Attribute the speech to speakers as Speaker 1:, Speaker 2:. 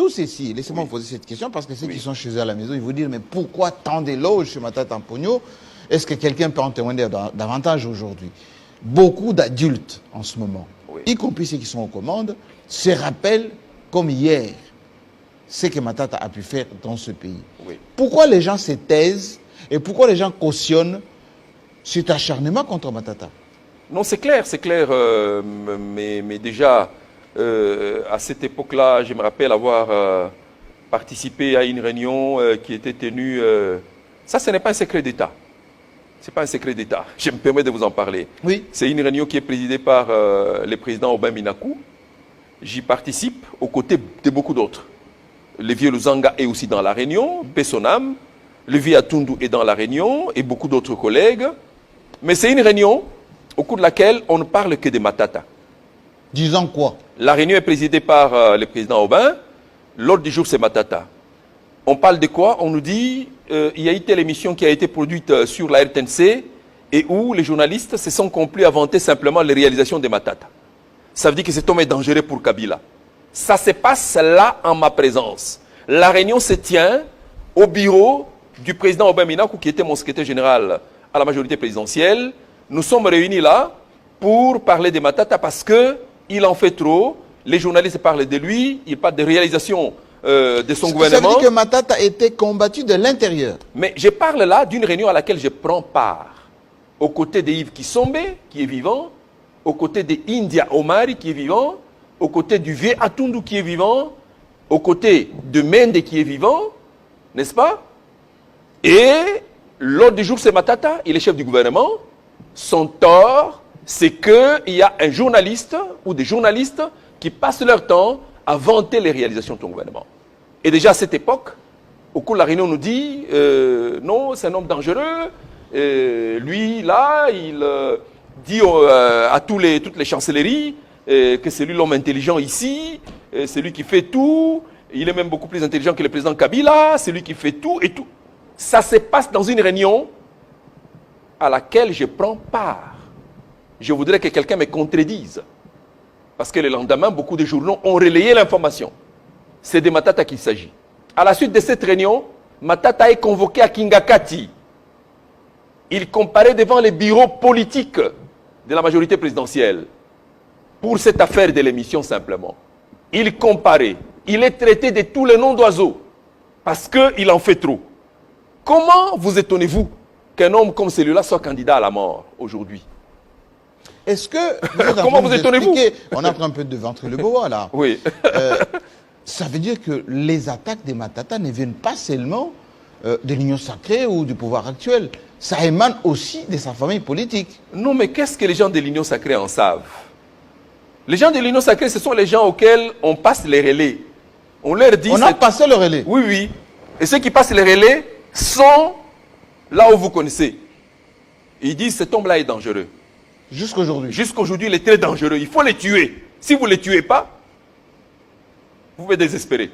Speaker 1: Tout ceci, laissez-moi vous poser cette question, parce que ceux qui sont chez eux à la maison, ils vous disent, mais pourquoi tant d'éloges chez Matata Mponyo? Est-ce que quelqu'un peut en témoigner davantage aujourd'hui? Beaucoup d'adultes en ce moment, y compris ceux qui sont aux commandes, se rappellent comme hier ce que Matata a pu faire dans ce pays. Pourquoi les gens se taisent et pourquoi les gens cautionnent cet acharnement contre Matata?
Speaker 2: Non, c'est clair, mais déjà, à cette époque-là, je me rappelle avoir participé à une réunion qui était tenue... ça, ce n'est pas un secret d'État. Ce n'est pas un secret d'État. Je me permets de vous en parler.
Speaker 1: Oui.
Speaker 2: C'est une réunion qui est présidée par le président Aubin Minakou. J'y participe aux côtés de beaucoup d'autres. Le vieux Luzanga est aussi dans la réunion, Pessonam, le vieux Atundu est dans la réunion et beaucoup d'autres collègues. Mais c'est une réunion au cours de laquelle on ne parle que de Matata.
Speaker 1: Disant quoi?
Speaker 2: La réunion est présidée par le président Aubin. L'ordre du jour, c'est Matata. On parle de quoi? On nous dit il y a eu telle émission qui a été produite sur la RTNC et où les journalistes se sont complis à vanter simplement les réalisations de Matata. Ça veut dire que cet homme est dangereux pour Kabila. Ça se passe là en ma présence. La réunion se tient au bureau du président Aubin Minakou, qui était mon secrétaire général à la majorité présidentielle. Nous sommes réunis là pour parler de Matata parce qu'il en fait trop. Les journalistes parlent de lui, il parle des réalisations de son gouvernement.
Speaker 1: Ça veut dire que Matata a été combattu de l'intérieur.
Speaker 2: Mais je parle là d'une réunion à laquelle je prends part. Aux côtés de Yves Kissombe, qui est vivant, aux côtés de India Omari, qui est vivant, aux côtés du vieux Atundu, qui est vivant, aux côtés de Mende, qui est vivant, n'est-ce pas? Et l'ordre du jour, c'est Matata, il est chef du gouvernement. Son tort, c'est qu'il y a un journaliste ou des journalistes qui passent leur temps à vanter les réalisations de ton gouvernement. Et déjà à cette époque, au cours de la réunion, on nous dit non, c'est un homme dangereux. Lui, là, il dit à toutes les chancelleries que c'est lui l'homme intelligent ici, c'est lui qui fait tout. Il est même beaucoup plus intelligent que le président Kabila, c'est lui qui fait tout et tout. Ça se passe dans une réunion à laquelle je prends part. Je voudrais que quelqu'un me contredise. Parce que le lendemain, beaucoup de journaux ont relayé l'information. C'est de Matata qu'il s'agit. À la suite de cette réunion, Matata est convoqué à Kingakati. Il comparait devant les bureaux politiques de la majorité présidentielle pour cette affaire de l'émission simplement. Il comparait. Il est traité de tous les noms d'oiseaux parce qu'il en fait trop. Comment vous étonnez-vous qu'un homme comme celui-là soit candidat à la mort aujourd'hui?
Speaker 1: Est-ce que...
Speaker 2: Comment vous étonnez-vous?
Speaker 1: On est en train un peu de ventrer le boa là.
Speaker 2: Oui.
Speaker 1: Ça veut dire que les attaques des Matata ne viennent pas seulement de l'Union sacrée ou du pouvoir actuel. Ça émane aussi de sa famille politique.
Speaker 2: Non, mais qu'est-ce que les gens de l'Union sacrée en savent? Les gens de l'Union sacrée, ce sont les gens auxquels on passe les relais. On leur dit...
Speaker 1: On a passé le relais.
Speaker 2: Oui, oui. Et ceux qui passent les relais sont là où vous connaissez. Ils disent cet homme-là est dangereux.
Speaker 1: Jusqu'aujourd'hui.
Speaker 2: Jusqu'aujourd'hui, il est très dangereux. Il faut les tuer. Si vous ne les tuez pas, vous pouvez désespérer.